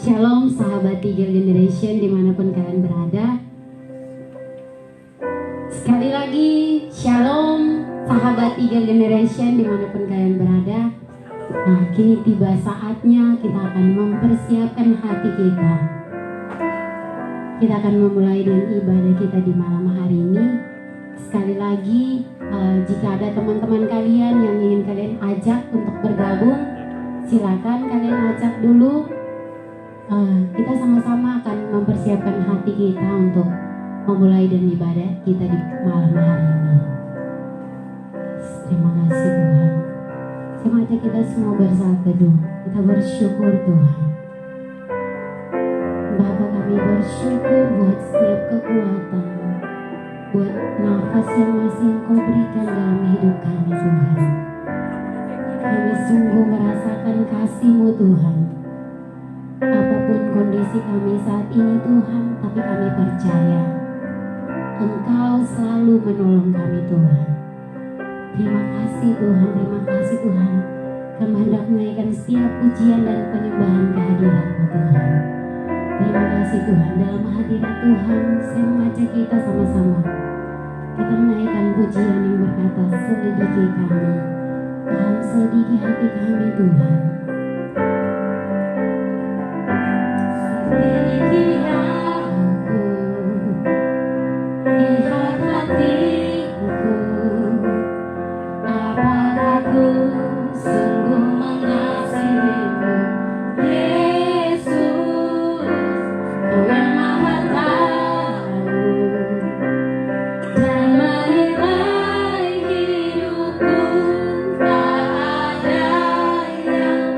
Shalom sahabat Eagle Generation dimanapun kalian berada. Sekali lagi Shalom sahabat Eagle Generation dimanapun kalian berada. Nah, kini tiba saatnya kita akan mempersiapkan hati kita. Kita akan memulai dengan ibadah kita di malam hari ini. Sekali lagi, jika ada teman-teman kalian yang ingin kalian ajak untuk bergabung, silakan kalian ajak dulu. Kita sama-sama akan mempersiapkan hati kita untuk memulai dan ibadah kita di malam hari ini. Terima kasih Tuhan. Saya mengajak kita semua bersaat teduh. Kita bersyukur Tuhan. Bapa, kami bersyukur buat setiap kekuatan, buat nafas yang masih Engkau berikan dalam hidup kami Tuhan. Kami sungguh merasakan kasih-Mu Tuhan. Apapun kondisi kami saat ini Tuhan, tapi kami percaya Engkau selalu menolong kami Tuhan. Terima kasih Tuhan, terima kasih Tuhan. Kami hendak menaikkan setiap pujian dan penyembahan kehadirat-Mu Tuhan. Terima kasih Tuhan, dalam hadirat Tuhan saya mengajak kita sama-sama kita menaikkan pujian yang berkata, selidiki kami Tuhan, selidiki hati kami Tuhan. Selidiki aku, lihat hatiku, apakah aku sungguh mengasihimu, Yesus, Kau yang Maha Tahu dan menilai hidupku. Tak ada yang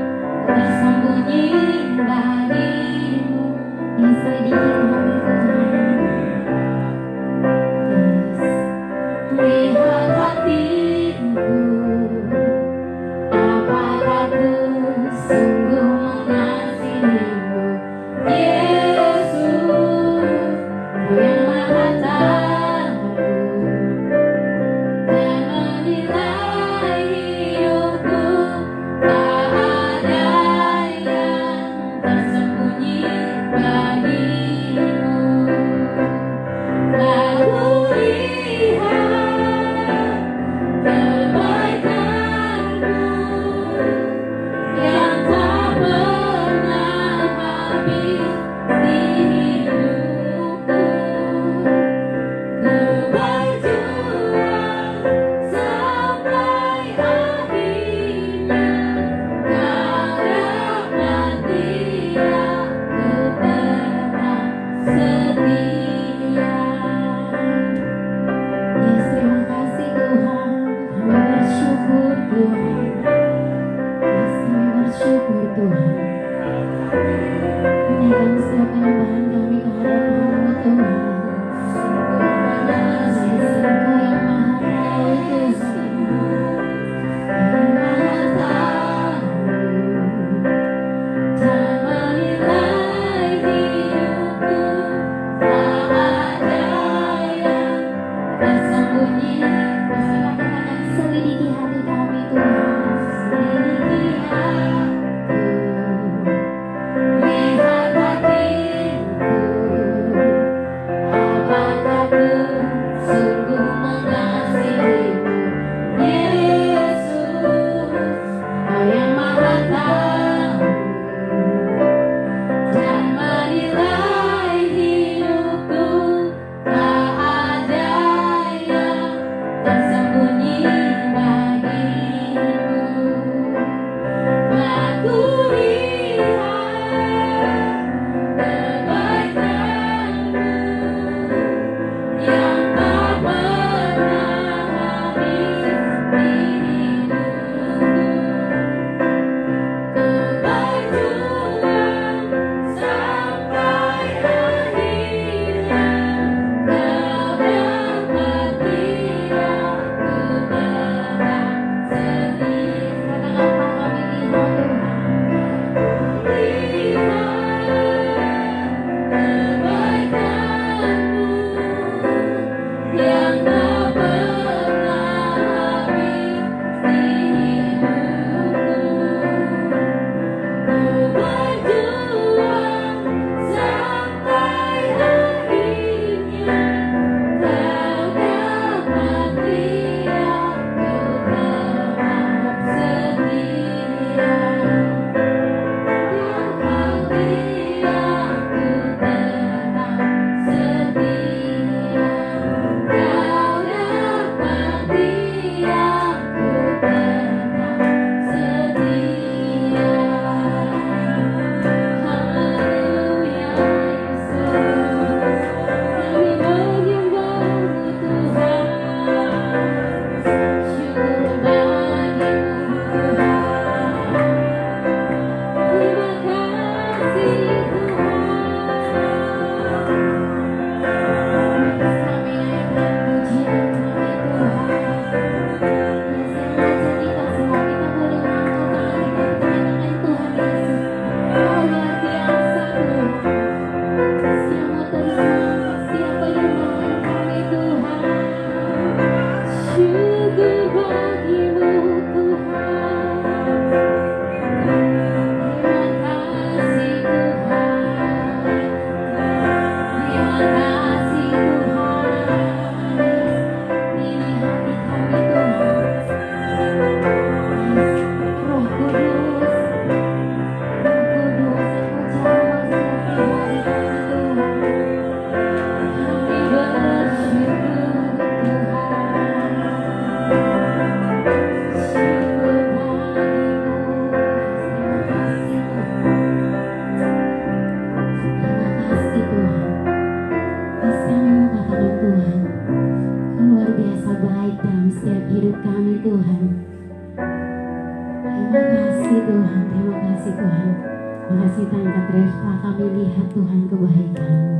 kasih Tuhan, terima kasih Tuhan. Terima kasih tangkat Reva, kami lihat Tuhan kebaikan-Mu.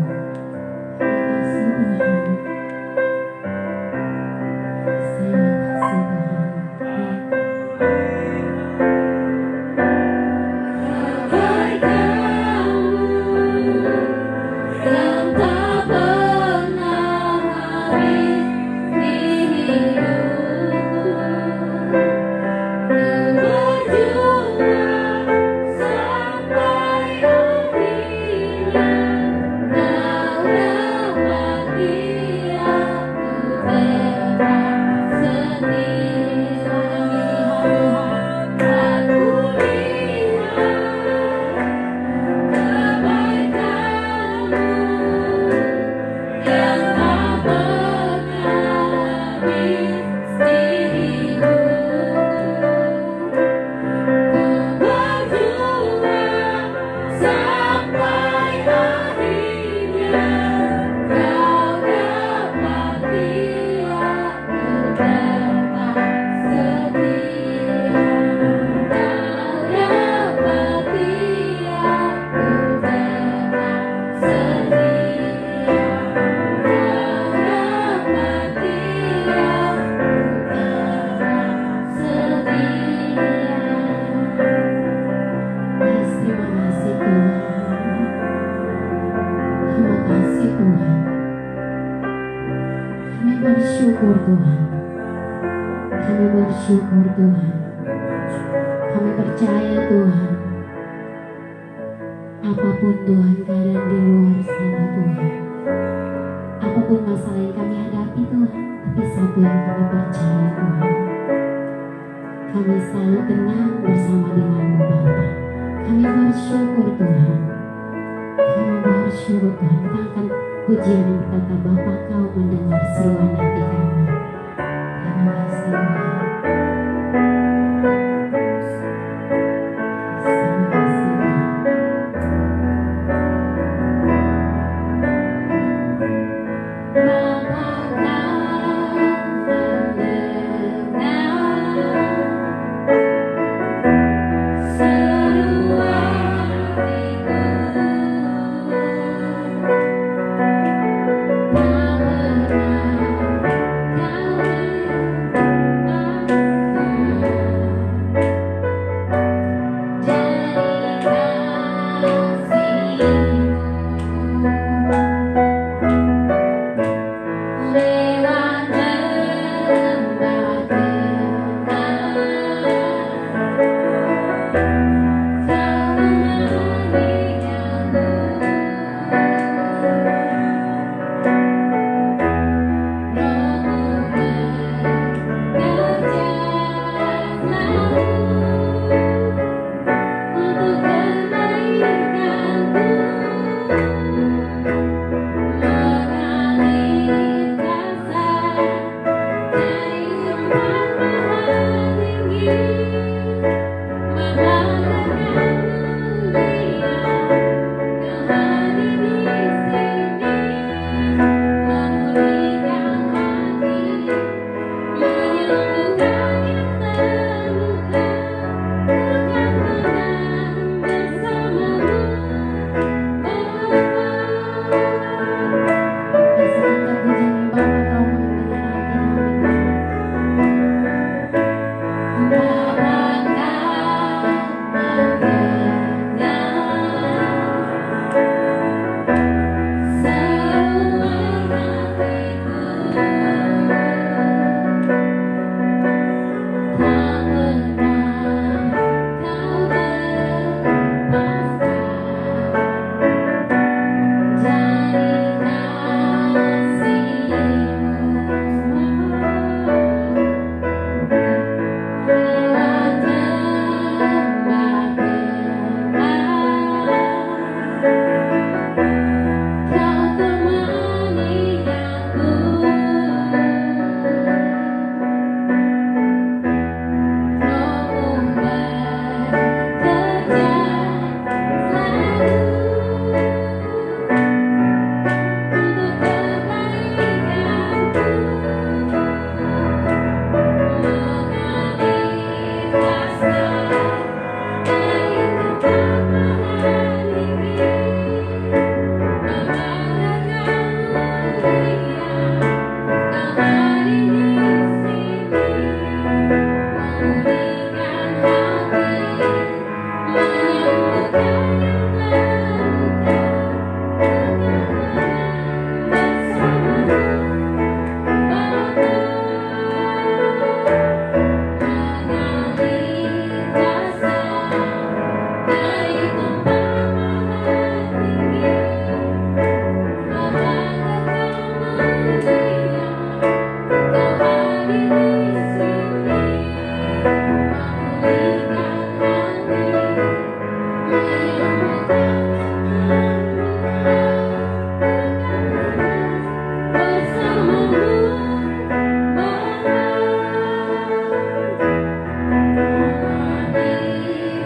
Terima kasih Tuhan. Terima kasih Tuhan. Yang tak pernah habis di hidupku, berjuang sampai akhirnya Kau dapati aku tetap setia. Aku lihat kebaikan-Mu yang tak pernah habis di hidupku. Berjuang sampai akhirnya Kau dapati aku tetap setia. Kau dapati aku tetap setia. Kau dapati aku tetap setia. Kami bersyukur Tuhan. Kami percaya Tuhan. Apapun Tuhan keadaan di luar sana Tuhan, apapun masalah yang kami hadapi Tuhan, tapi satu yang kami percaya Tuhan, kami selalu tenang bersama dengan-Mu Bapa. Kami bersyukur Tuhan. Kami bersyukur Tuhan. Kita akan pujian yang berkata, Bapa Kau mendengar seruan hati kami. Terima kasih Tuhan. Terima kasih Tuhan. Bapa Kau mendengar seruan hatiku. Tak pernah Kau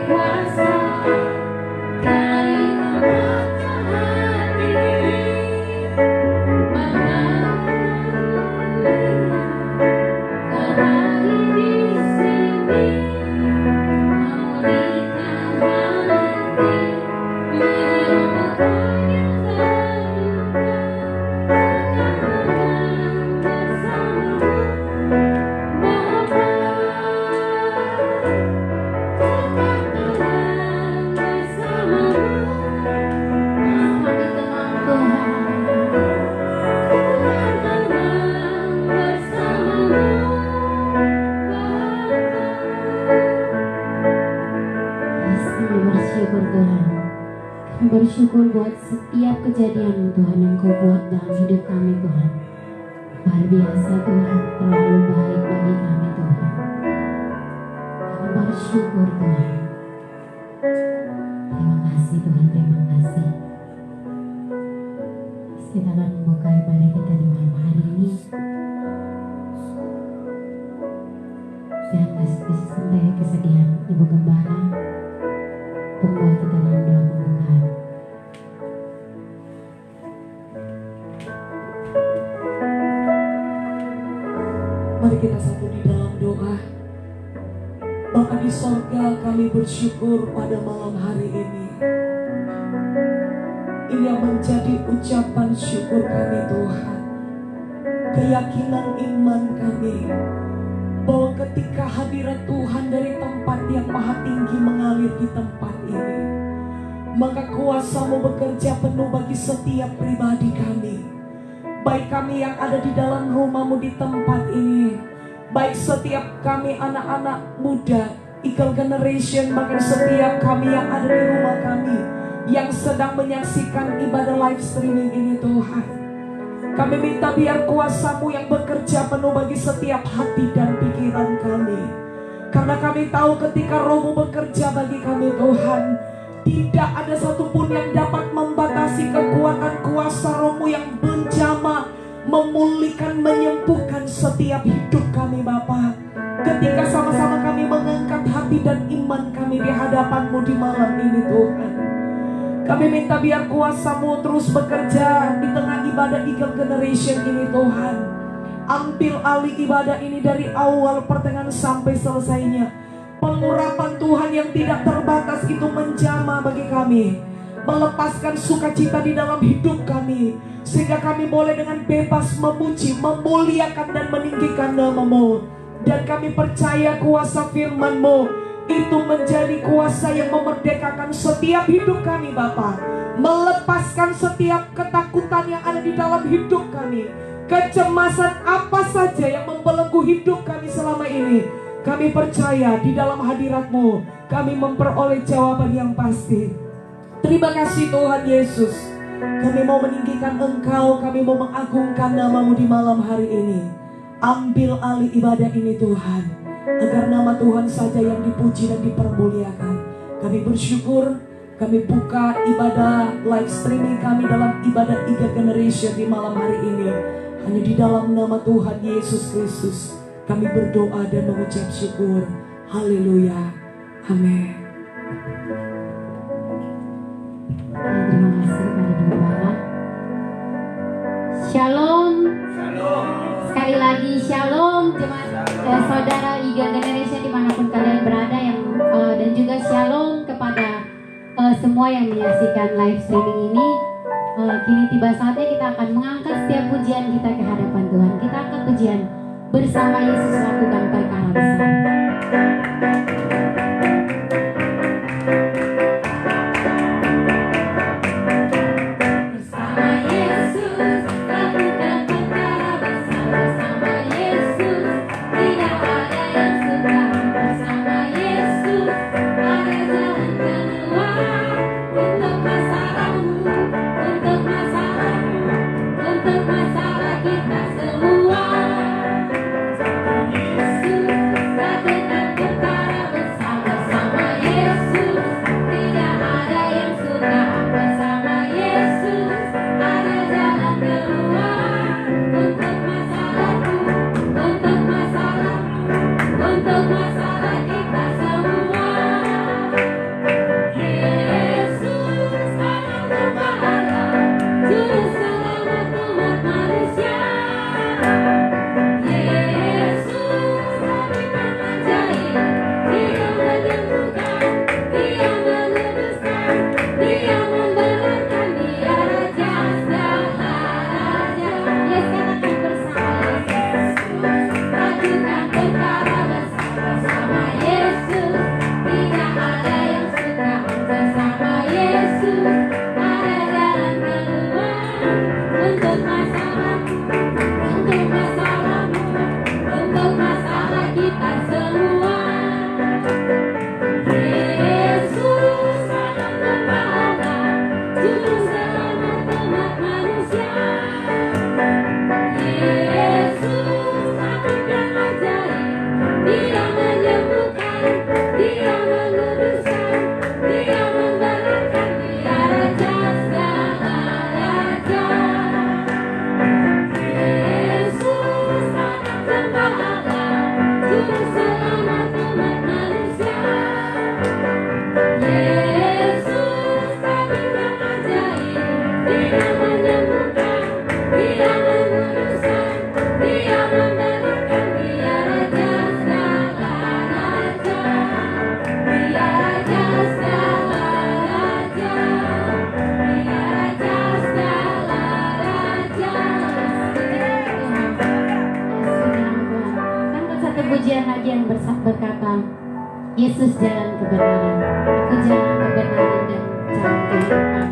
kuasa dari matahari kau hadir di sini memulihkan hati menyembuhkan yang terluka bersyukur Tuhan. Kami bersyukur buat setiap kejadian Tuhan yang Kau buat dalam hidup kami Tuhan. Luar biasa Tuhan, terlalu baik bagi kami Tuhan. Kami bersyukur Tuhan. Terima kasih Tuhan, terima kasih. Kita akan membuka ibadah kita di malam hari ini. Dan kasih sampai kesediaan Ibu Gembala membawa kita dalam doa pembukaan. Mari kita satu di dalam doa. Bapa di sorga, kami bersyukur pada malam hari ini. Ini yang menjadi ucapan syukur kami Tuhan. Keyakinan iman kami bahwa ketika hadirat Tuhan dari tempat yang maha tinggi mengalir di tempat ini, maka kuasa-Mu bekerja penuh bagi setiap pribadi kami. Baik kami yang ada di dalam rumah-Mu di tempat ini, baik setiap kami anak-anak muda, Eagle Generation, bahkan setiap kami yang ada di rumah kami, yang sedang menyaksikan ibadah live streaming ini Tuhan. Kami minta biar kuasa-Mu yang bekerja penuh bagi setiap hati dan pikiran kami. Karena kami tahu ketika Roh-Mu bekerja bagi kami Tuhan, tidak ada satupun yang dapat membatasi kekuatan kuasa Roh-Mu yang menjamah, memulihkan, menyembuhkan setiap hidup kami Bapa. Ketika sama-sama kami mengangkat hati dan iman kami di hadapan-Mu di malam ini Tuhan, kami minta biar kuasa-Mu terus bekerja di tengah ibadah Eagle Generation ini Tuhan. Ambil alih ibadah ini dari awal pertengahan sampai selesainya. Pengurapan Tuhan yang tidak terbatas itu menjamah bagi kami, melepaskan sukacita di dalam hidup kami, sehingga kami boleh dengan bebas memuji, memuliakan dan meninggikan nama-Mu. Dan kami percaya kuasa firman-Mu itu menjadi kuasa yang memerdekakan setiap hidup kami Bapa, melepaskan setiap ketakutan yang ada di dalam hidup kami, kecemasan apa saja yang membelenggu hidup kami selama ini. Kami percaya di dalam hadirat-Mu kami memperoleh jawaban yang pasti. Terima kasih Tuhan Yesus. Kami mau meninggikan Engkau, kami mau mengagungkan nama-Mu di malam hari ini. Ambil alih ibadah ini Tuhan, agar nama Tuhan saja yang dipuji dan dipermuliakan. Kami bersyukur, kami buka ibadah live streaming kami dalam ibadah Eagle Generation di malam hari ini. Hanya di dalam nama Tuhan Yesus Kristus kami berdoa dan mengucap syukur. Haleluya. Amin. Terima kasih kepada Ibu Gembala. Shalom. Sekali lagi shalom jemaat saudara Eagle Generation dimanapun kalian berada, yang dan juga shalom kepada semua yang menyaksikan live streaming ini. Kini tiba saatnya kita akan mengangkat setiap pujian kita ke hadapan Tuhan. Kita angkat pujian bersama Yesus lakukan perkara besar. Semua berkata, Yesus jalan kebenaran, aku jalan kebenaran dan jalan kehidupan.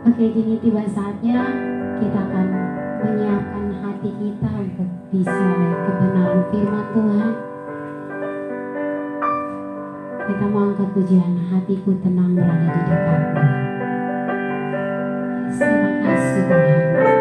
Oke, kini tiba saatnya kita akan menyiapkan hati kita untuk diisi oleh kebenaran firman Tuhan. Kita mau angkat pujian, hatiku tenang berada di dekat-Mu. Terima kasih Tuhan. Hatiku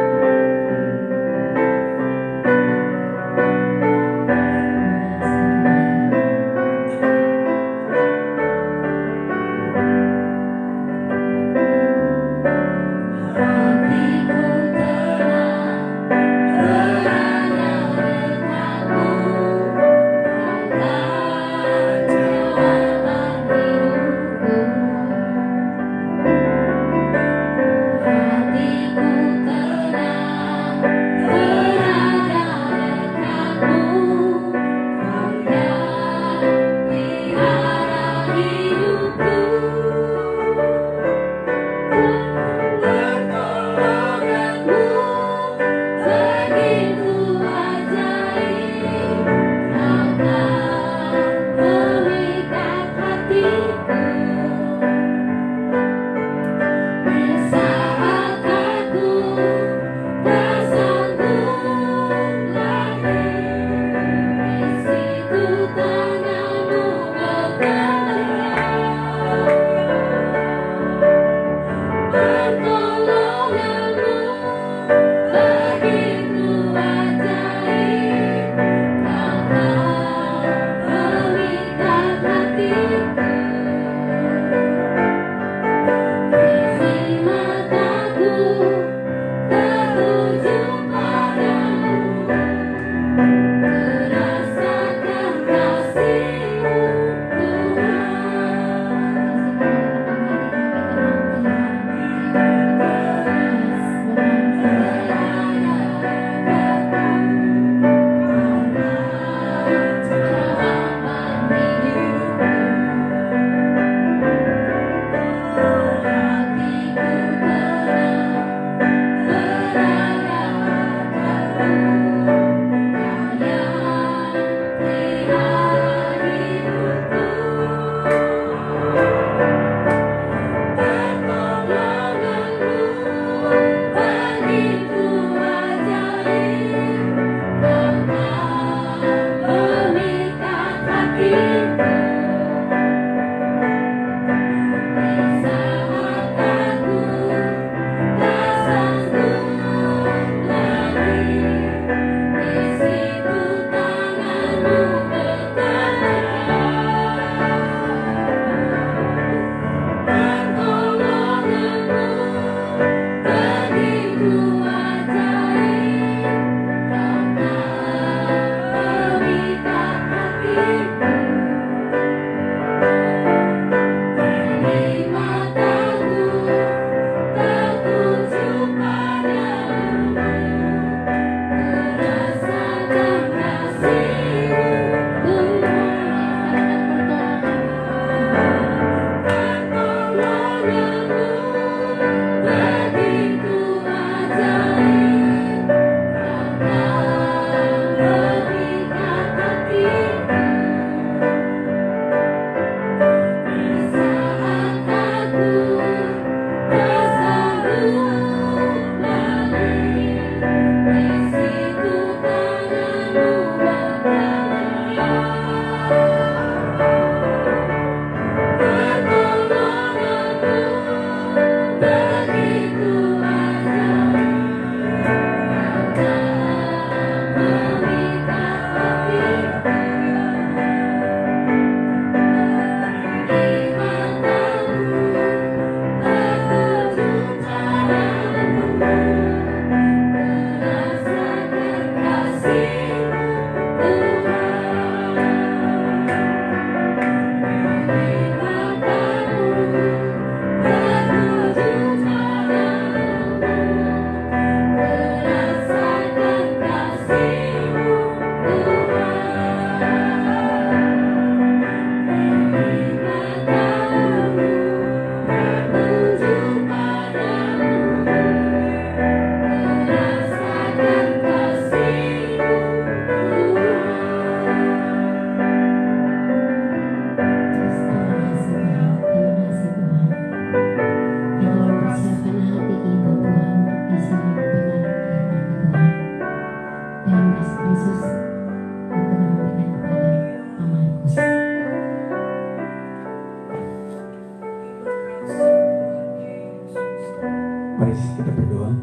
Mari kita berdoa.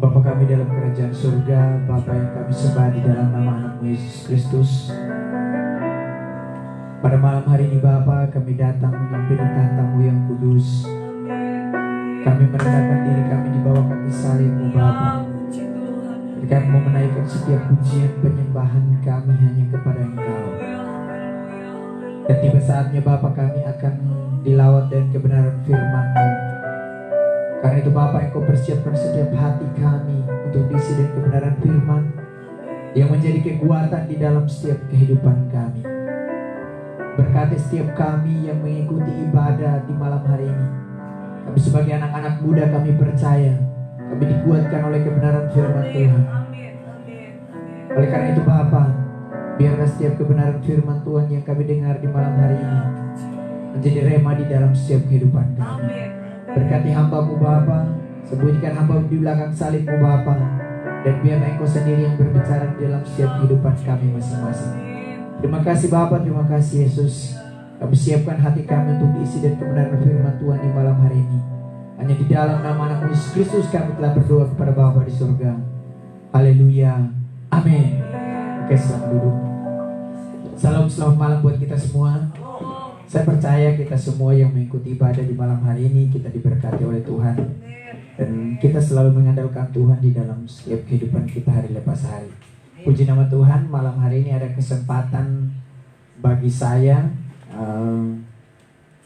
Bapa kami dalam kerajaan surga, Bapa yang kami sembah di dalam nama anak-Mu Yesus Kristus. Pada malam hari ini Bapa, kami datang mengambil tahta-Mu yang kudus. Kami merendahkan diri kami di bawah kaki salib-Mu Bapa. Kami mau menaikkan setiap pujian penyembahan kami hanya kepada Engkau. Dan tiba saatnya Bapa kami akan dilawat dengan kebenaran firman-Mu. Karena itu Bapa, Engkau persiapkan setiap hati kami untuk diisi dengan kebenaran firman yang menjadi kekuatan di dalam setiap kehidupan kami. Berkati setiap kami yang mengikuti ibadah di malam hari ini. Kami sebagai anak-anak muda, kami percaya kami dikuatkan oleh kebenaran firman Tuhan. Oleh karena itu Bapa, biarlah setiap kebenaran firman Tuhan yang kami dengar di malam hari ini menjadi rema di dalam setiap kehidupan kami. Berkati hamba-Mu Bapa, sembunyikan hamba-Mu di belakang salib-Mu Bapa, dan biarlah Engkau sendiri yang berbicara di dalam setiap kehidupan kami masing-masing. Terima kasih Bapa, terima kasih Yesus. Kami siapkan hati kami untuk diisi dengan kebenaran firman Tuhan di malam hari ini. Hanya di dalam nama anak Yesus Kristus kami telah berdoa kepada Bapa di surga. Haleluya, amin. Oke, selamat duduk. Salam, selamat malam buat kita semua. Saya percaya kita semua yang mengikuti ibadah di malam hari ini, kita diberkati oleh Tuhan. Dan kita selalu mengandalkan Tuhan di dalam setiap kehidupan kita hari lepas hari. Puji nama Tuhan, malam hari ini ada kesempatan bagi saya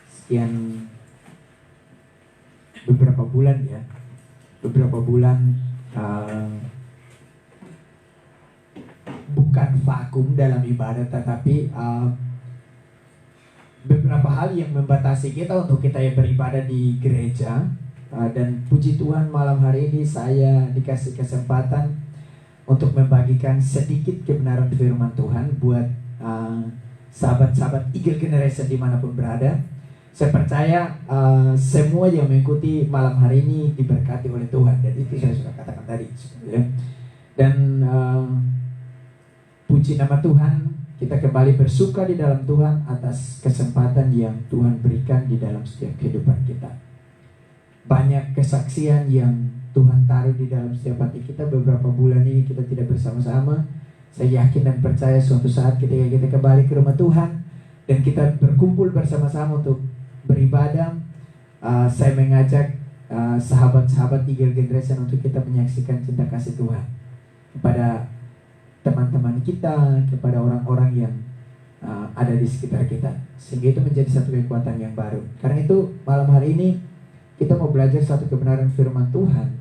sekian beberapa bulan bukan vakum dalam ibadah, tetapi beberapa hal yang membatasi kita untuk kita yang beribadah di gereja. Dan puji Tuhan malam hari ini saya dikasih kesempatan untuk membagikan sedikit kebenaran firman Tuhan buat sahabat-sahabat Eagle Generation dimanapun berada. Saya percaya semua yang mengikuti malam hari ini diberkati oleh Tuhan, dan itu saya sudah katakan tadi ya. Dan puji nama Tuhan, kita kembali bersuka di dalam Tuhan atas kesempatan yang Tuhan berikan di dalam setiap kehidupan kita. Banyak kesaksian yang Tuhan taruh di dalam setiap hati kita. Beberapa bulan ini kita tidak bersama-sama. Saya yakin dan percaya suatu saat ketika kita kembali ke rumah Tuhan dan kita berkumpul bersama-sama untuk beribadah, saya mengajak sahabat-sahabat Eagle Generation untuk kita menyaksikan cinta kasih Tuhan kepada teman-teman kita, kepada orang-orang yang ada di sekitar kita, sehingga itu menjadi satu kekuatan yang baru. Karena itu malam hari ini kita mau belajar satu kebenaran firman Tuhan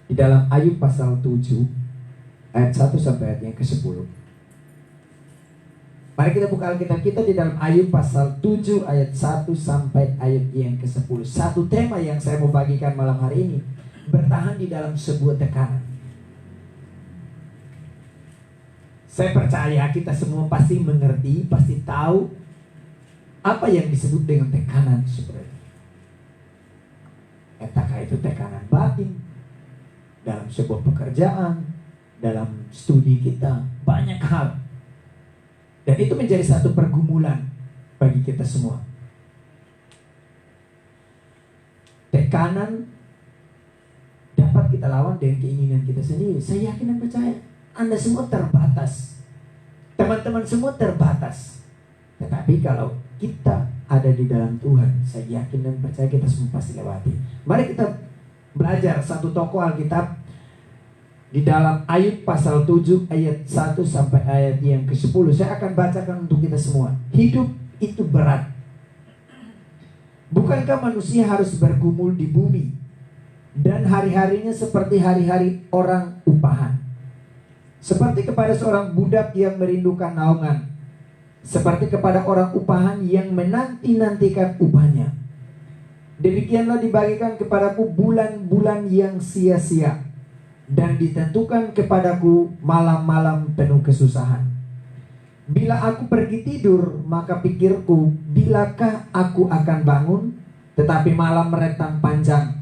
di dalam Ayub pasal 7 ayat 1 sampai ayat yang ke-10. Mari kita buka Alkitab kita di dalam Ayub pasal 7 ayat 1 sampai ayat yang ke-10. Satu tema yang saya mau bagikan malam hari ini, bertahan di dalam sebuah tekanan. Saya percaya kita semua pasti mengerti, pasti tahu apa yang disebut dengan tekanan seperti itu. Entahkah itu tekanan batin, dalam sebuah pekerjaan, dalam studi kita, banyak hal. Dan itu menjadi satu pergumulan bagi kita semua. Tekanan dapat kita lawan dengan keinginan kita sendiri. Saya yakin dan percaya Anda semua terbatas, teman-teman semua terbatas. Tetapi kalau kita ada di dalam Tuhan, saya yakin dan percaya kita semua pasti lewati. Mari kita belajar satu tokoh Alkitab di dalam Ayub pasal 7 ayat 1 sampai ayat yang ke-10. Saya akan bacakan untuk kita semua. Hidup itu berat. Bukankah manusia harus bergumul di bumi, dan hari-harinya seperti hari-hari orang upahan? Seperti kepada seorang budak yang merindukan naungan, seperti kepada orang upahan yang menanti-nantikan upahnya. Demikianlah dibagikan kepadaku bulan-bulan yang sia-sia, dan ditentukan kepadaku malam-malam penuh kesusahan. Bila aku pergi tidur, maka pikirku, bilakah aku akan bangun? Tetapi malam meretang panjang,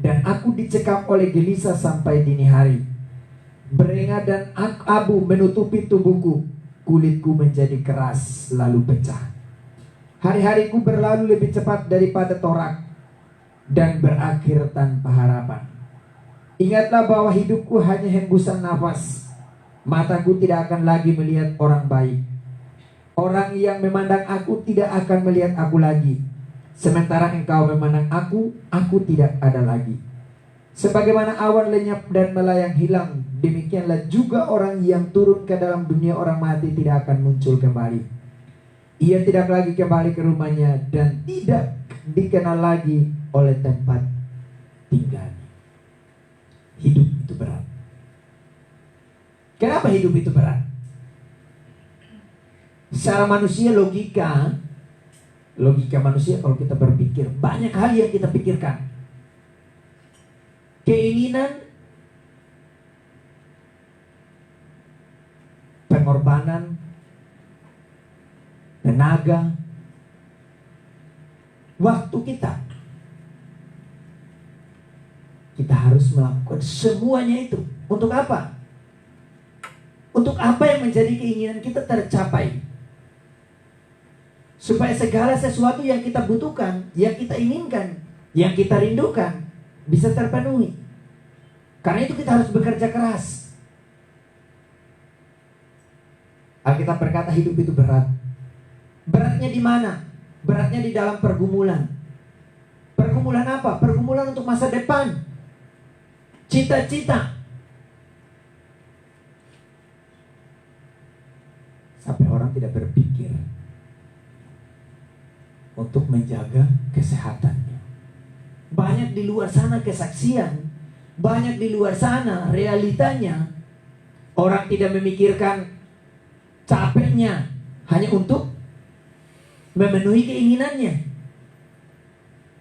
dan aku dicekam oleh gelisah sampai dini hari. Beringat dan abu menutupi tubuhku, kulitku menjadi keras lalu pecah. Hari-hariku berlalu lebih cepat daripada torak, dan berakhir tanpa harapan. Ingatlah bahwa hidupku hanya hembusan nafas. Mataku tidak akan lagi melihat orang baik. Orang yang memandang aku tidak akan melihat aku lagi. Sementara engkau memandang aku tidak ada lagi. Sebagaimana awan lenyap dan melayang hilang, demikianlah juga orang yang turun ke dalam dunia orang mati tidak akan muncul kembali. Ia tidak lagi kembali ke rumahnya dan tidak dikenal lagi oleh tempat tinggalnya. Hidup itu berat. Kenapa hidup itu berat? Secara manusia, logika manusia, kalau kita berpikir, banyak hal yang kita pikirkan. Keinginan, pengorbanan, tenaga, waktu kita. Kita harus melakukan semuanya itu. Untuk apa? Untuk apa yang menjadi keinginan kita tercapai? Supaya segala sesuatu yang kita butuhkan, yang kita inginkan, yang kita rindukan bisa terpenuhi. Karena itu kita harus bekerja keras. Alkitab berkata hidup itu berat. Beratnya di mana? Beratnya di dalam pergumulan. Pergumulan apa? Pergumulan untuk masa depan. Cita-cita. Sampai orang tidak berpikir untuk menjaga kesehatannya. Banyak di luar sana kesaksian, banyak di luar sana realitanya. Orang tidak memikirkan capeknya hanya untuk memenuhi keinginannya.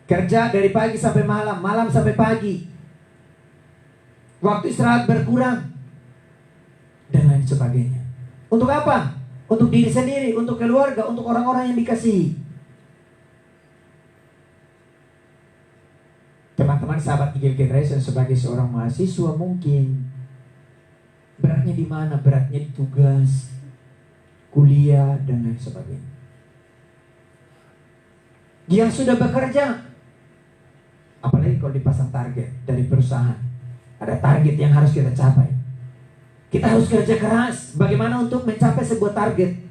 Kerja dari pagi sampai malam, malam sampai pagi. Waktu istirahat berkurang dan lain sebagainya. Untuk apa? Untuk diri sendiri, untuk keluarga, untuk orang-orang yang dikasihi. Teman-teman sahabat Eagle Generation, sebagai seorang mahasiswa mungkin beratnya di mana? Beratnya di tugas, kuliah dan lain sebagainya. Yang sudah bekerja, apalagi kalau dipasang target dari perusahaan, ada target yang harus kita capai. Kita harus kerja keras. Bagaimana untuk mencapai sebuah target?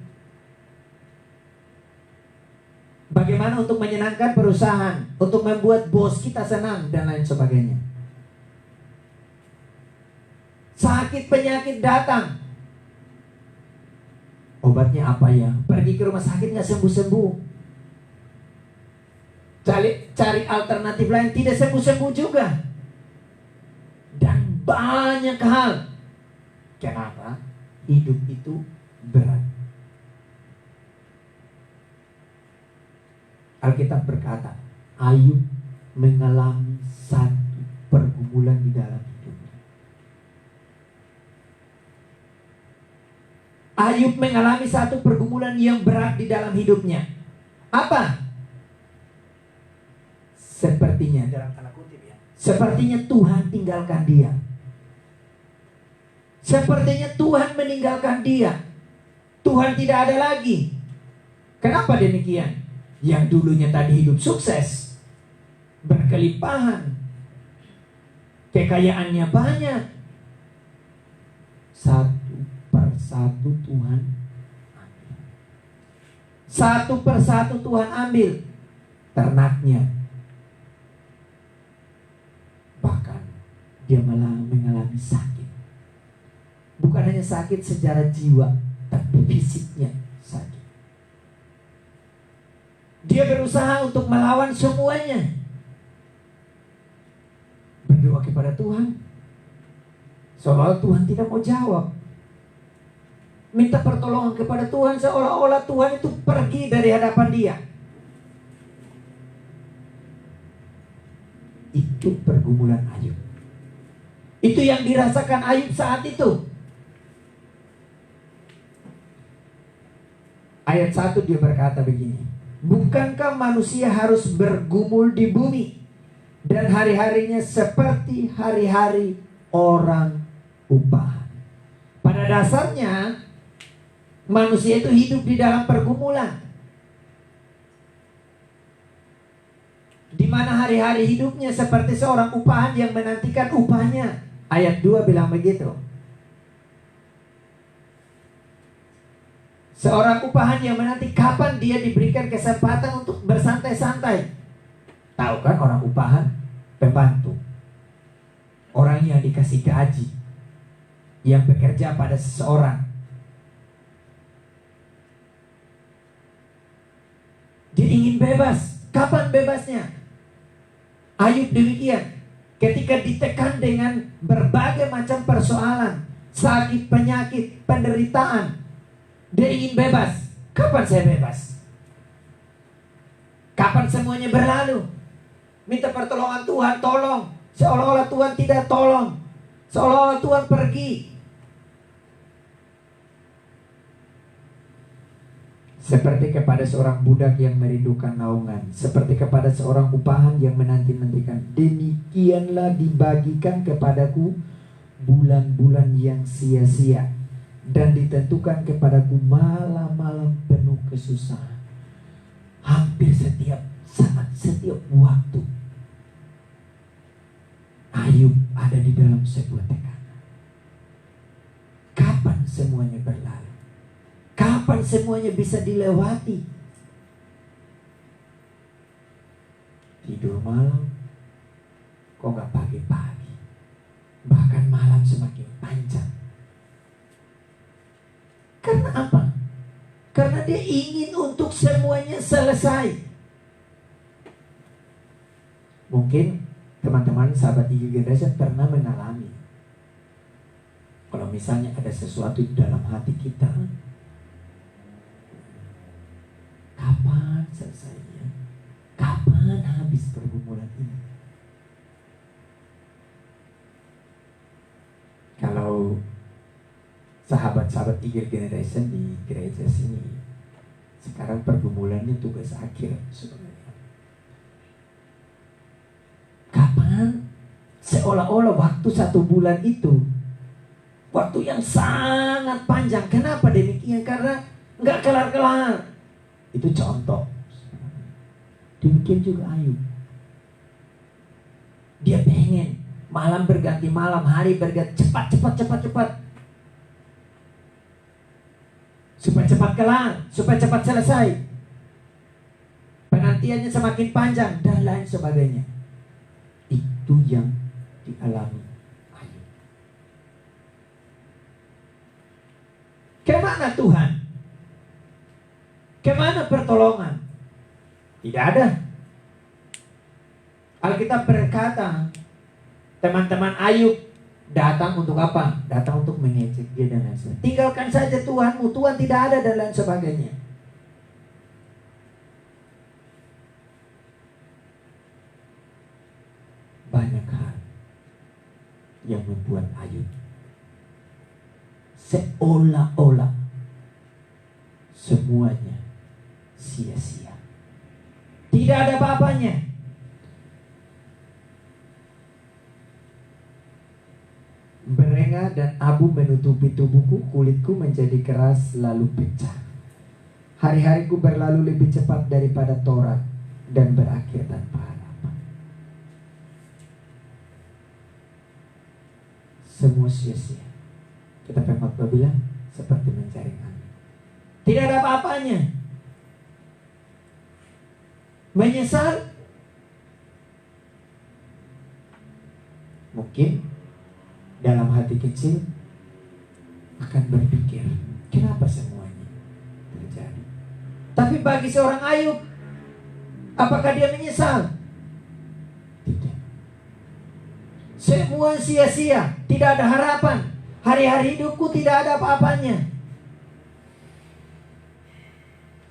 Bagaimana untuk menyenangkan perusahaan, untuk membuat bos kita senang dan lain sebagainya. Sakit penyakit datang, obatnya apa ya? Pergi ke rumah sakit nggak sembuh-sembuh. Cari alternatif lain, tidak sembuh-sembuh juga. Dan banyak hal. Kenapa? Hidup itu berat. Alkitab berkata, Ayub mengalami satu pergumulan di dalam hidupnya. Ayub mengalami satu pergumulan yang berat di dalam hidupnya. Apa? Sepertinya, dalam tanda kutip ya, sepertinya Tuhan tinggalkan dia. Sepertinya Tuhan meninggalkan dia. Tuhan tidak ada lagi. Kenapa demikian? Yang dulunya tadi hidup sukses, berkelimpahan, kekayaannya banyak, satu persatu Tuhan ambil. Satu persatu Tuhan ambil. Ternaknya, bahkan dia malah mengalami sakit. Bukan hanya sakit secara jiwa, tapi fisiknya sakit. Dia berusaha untuk melawan semuanya. Berdoa kepada Tuhan, seolah-olah Tuhan tidak mau jawab. Minta pertolongan kepada Tuhan, seolah-olah Tuhan itu pergi dari hadapan dia. Itu pergumulan Ayub. Itu yang dirasakan Ayub saat itu. Ayat 1 dia berkata begini, bukankah manusia harus bergumul di bumi dan hari-harinya seperti hari-hari orang upahan? Pada dasarnya manusia itu hidup di dalam pergumulan. Di mana hari-hari hidupnya seperti seorang upahan yang menantikan upahnya. Ayat 2 bilang begitu. Seorang upahan yang menanti kapan dia diberikan kesempatan untuk bersantai-santai. Tahu kan orang upahan? Pembantu. Orang yang dikasih gaji, yang bekerja pada seseorang. Dia ingin bebas. Kapan bebasnya? Ayub demikian. Ketika ditekan dengan berbagai macam persoalan, sakit, penyakit, penderitaan, dia ingin bebas. Kapan saya bebas? Kapan semuanya berlalu? Minta pertolongan Tuhan, tolong. Seolah-olah Tuhan tidak tolong. Seolah-olah Tuhan pergi. Seperti kepada seorang budak yang merindukan naungan, seperti kepada seorang upahan yang menanti-nantikan. Demikianlah dibagikan kepadaku bulan-bulan yang sia-sia, dan ditentukan kepadaku malam-malam penuh kesusahan. Hampir setiap saat, setiap waktu, Ayub ada di dalam sebuah tekanan. Kapan semuanya berlalu? Kapan semuanya bisa dilewati? Tidur malam, kok gak pagi-pagi? Bahkan malam semakin panjang. Karena apa? Karena dia ingin untuk semuanya selesai. Mungkin teman-teman sahabat di generasi pernah mengalami, kalau misalnya ada sesuatu di dalam hati kita, kapan selesainya? Kapan habis pergumulan ini? Kalau sahabat-sahabat Eagle Generation di gereja sini, sekarang pergumulannya tugas akhir sebenarnya. Kapan? Seolah-olah waktu 1 bulan itu waktu yang sangat panjang. Kenapa demikian? Karena nggak kelar-kelar. Itu contoh. Demikian juga Ayub. Dia pengen malam berganti malam, hari berganti cepat. Supaya cepat kelar, supaya cepat selesai. Penantiannya semakin panjang dan lain sebagainya. Itu yang dialami Ayub. Kemana Tuhan? Kemana pertolongan? Tidak ada. Alkitab berkata, teman-teman Ayub datang untuk apa? Datang untuk mengejek dia dan lain sebagainya. Tinggalkan saja Tuhanmu, Tuhan tidak ada dan lain sebagainya. Banyak hal yang membuat Ayub seolah-olah semuanya sia-sia. Tidak ada apa-apanya. Berenga dan abu menutupi tubuhku, kulitku menjadi keras lalu pecah. Hari-hariku berlalu lebih cepat daripada torat dan berakhir tanpa harapan. Semua sia-sia. Kita pengkhotbah bilang seperti menjaring angin. Tidak ada apa-apanya. Menyesal? Mungkin dalam hati kecil akan berpikir, kenapa semuanya terjadi? Tapi bagi seorang Ayub, apakah dia menyesal? Tidak. Semua sia-sia, tidak ada harapan. Hari-hari hidupku tidak ada apa-apanya.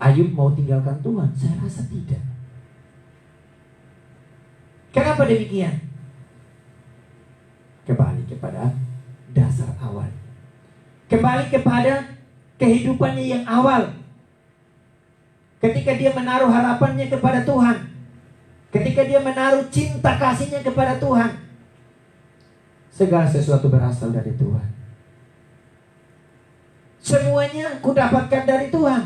Ayub mau tinggalkan Tuhan? Saya rasa tidak. Kenapa demikian? Kembali kepada dasar awal. Kembali kepada kehidupannya yang awal. Ketika dia menaruh harapannya kepada Tuhan. Ketika dia menaruh cinta kasihnya kepada Tuhan. Segala sesuatu berasal dari Tuhan. Semuanya kudapatkan dari Tuhan.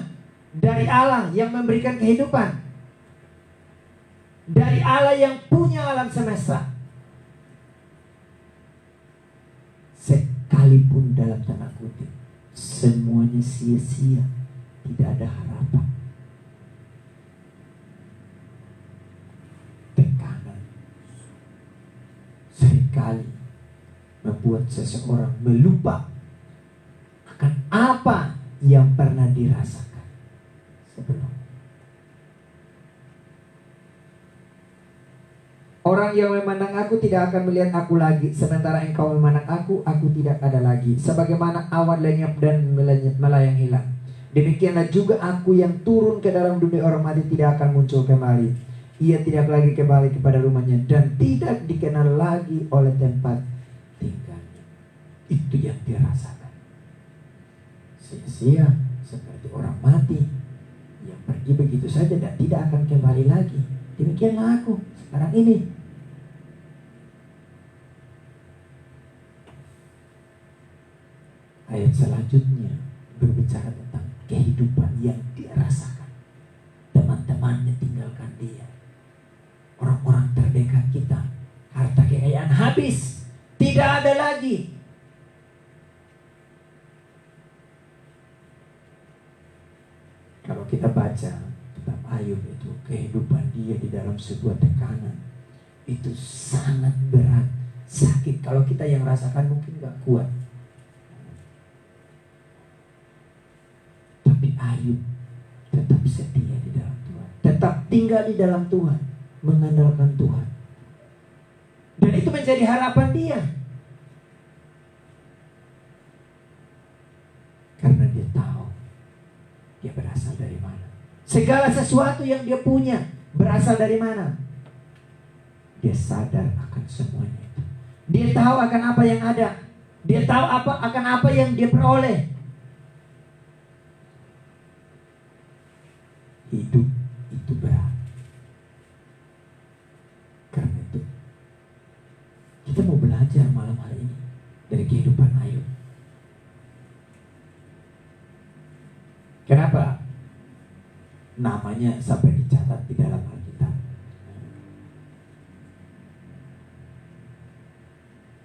Dari Allah yang memberikan kehidupan. dari Allah yang punya alam semesta, sekalipun dalam tanda kutip semuanya sia-sia, tidak ada harapan, tekanan seringkali membuat seseorang melupa akan apa yang pernah dirasakan sebelum. Orang yang memandang aku tidak akan melihat aku lagi, sementara engkau memandang aku tidak ada lagi. Sebagaimana awan lenyap dan melayang hilang, demikianlah juga aku yang turun ke dalam dunia orang mati tidak akan muncul kembali. Ia tidak lagi kembali kepada rumahnya dan tidak dikenal lagi oleh tempat tinggalnya. Itu yang dia rasakan. Sia-sia seperti orang mati yang pergi begitu saja dan tidak akan kembali lagi. Demikianlah aku sekarang ini. Ayat selanjutnya berbicara tentang kehidupan yang dia rasakan. Teman-temannya tinggalkan dia, orang-orang terdekat kita, harta kekayaan habis, tidak ada lagi. Kalau kita baca kitab Ayub itu, kehidupan dia di dalam sebuah tekanan itu sangat berat, sakit. Kalau kita yang rasakan mungkin gak kuat. Tapi Ayub tetap setia di dalam Tuhan, tetap tinggal di dalam Tuhan, mengandalkan Tuhan. Dan itu menjadi harapan dia. Karena dia tahu dia berasal dari mana. Segala sesuatu yang dia punya berasal dari mana. Dia sadar akan semuanya itu. Dia tahu akan apa yang ada. Dia tahu akan apa yang dia peroleh. Hidup itu berat. Karena itu kita mau belajar malam hari ini dari kehidupan Ayub. Kenapa namanya sampai dicatat di dalam Alkitab?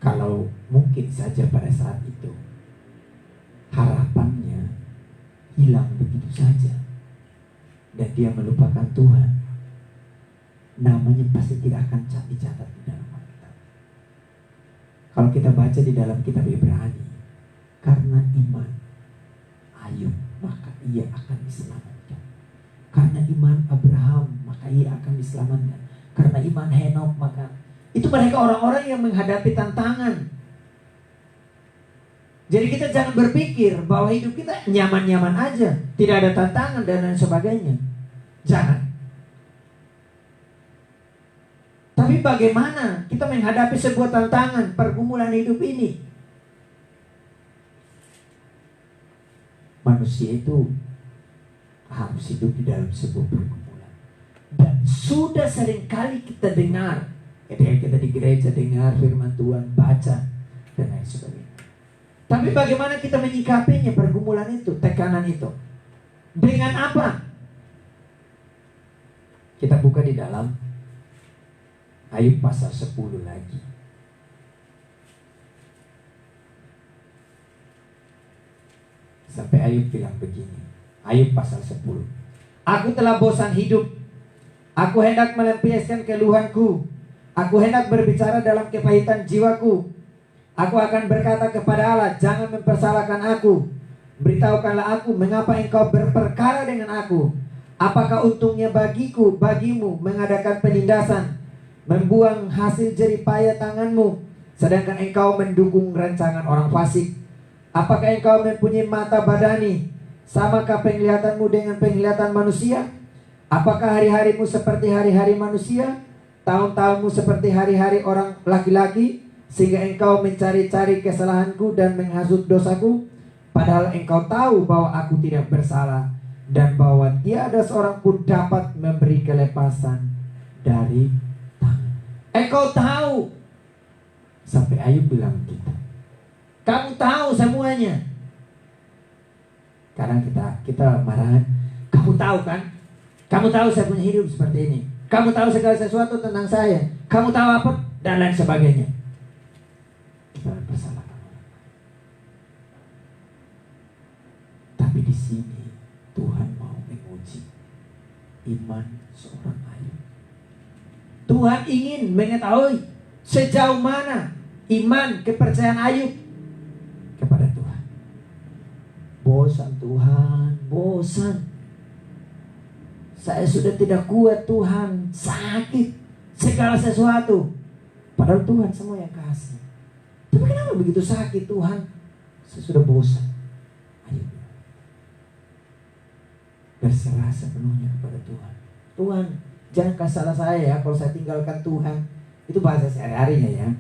Kalau mungkin saja pada saat itu harapannya hilang begitu saja dan dia melupakan Tuhan, namanya pasti tidak akan dicatat di dalam Alkitab. Kalau kita baca di dalam kitab Ibrani, karena iman Ayub maka ia akan diselamatkan. Karena iman Abraham maka ia akan diselamatkan. Karena iman Henok maka itu mereka orang-orang yang menghadapi tantangan. Jadi kita jangan berpikir bahwa hidup kita nyaman-nyaman aja, tidak ada tantangan dan lain sebagainya. Jangan. Tapi bagaimana kita menghadapi sebuah tantangan, pergumulan hidup ini? Manusia itu harus hidup di dalam sebuah pergumulan. Dan sudah seringkali kita dengar, ketika kita di gereja dengar firman Tuhan, baca dan lain sebagainya. Tapi bagaimana kita menyikapinya, pergumulan itu, tekanan itu? Dengan apa? Kita buka di dalam Ayub pasal 10 lagi. Sampai Ayub bilang begini. Ayub pasal 10. Aku telah bosan hidup. Aku hendak melampiaskan keluhanku. Aku hendak berbicara dalam kepahitan jiwaku. Aku akan berkata kepada Allah, jangan mempersalahkan aku. Beritahukanlah aku, mengapa engkau berperkara dengan aku? Apakah untungnya bagimu mengadakan penindasan, membuang hasil jeripaya tanganmu, sedangkan engkau mendukung rancangan orang fasik? Apakah engkau mempunyai mata badani? Samakah penglihatanmu dengan penglihatan manusia? Apakah hari-harimu seperti hari-hari manusia? Tahun-tahunmu seperti hari-hari orang laki-laki? Sehingga engkau mencari-cari kesalahanku dan menghasut dosaku, padahal engkau tahu bahwa aku tidak bersalah, dan bahwa tiada seorang pun dapat memberi kelepasan dari tangan. Engkau tahu. Sampai Ayub bilang kita, kamu tahu semuanya. Kadang kita marah, kamu tahu kan? Kamu tahu saya punya hidup seperti ini. Kamu tahu segala sesuatu tentang saya. Kamu tahu apa? Dan lain sebagainya. Kita mempersalahkan orang. Tapi di sini Tuhan mau menguji iman seorang Ayub. Tuhan ingin mengetahui sejauh mana iman kepercayaan Ayub kepada Tuhan. Bosan Tuhan, bosan. Saya sudah tidak kuat Tuhan, sakit segala sesuatu. Padahal Tuhan semua yang kasih. Tapi kenapa begitu sakit Tuhan? Saya sudah bosan. Ayub berserah sepenuhnya kepada Tuhan. Tuhan, jangan kasih salah saya ya kalau saya tinggalkan Tuhan. Itu bahasa sehari-harinya ya.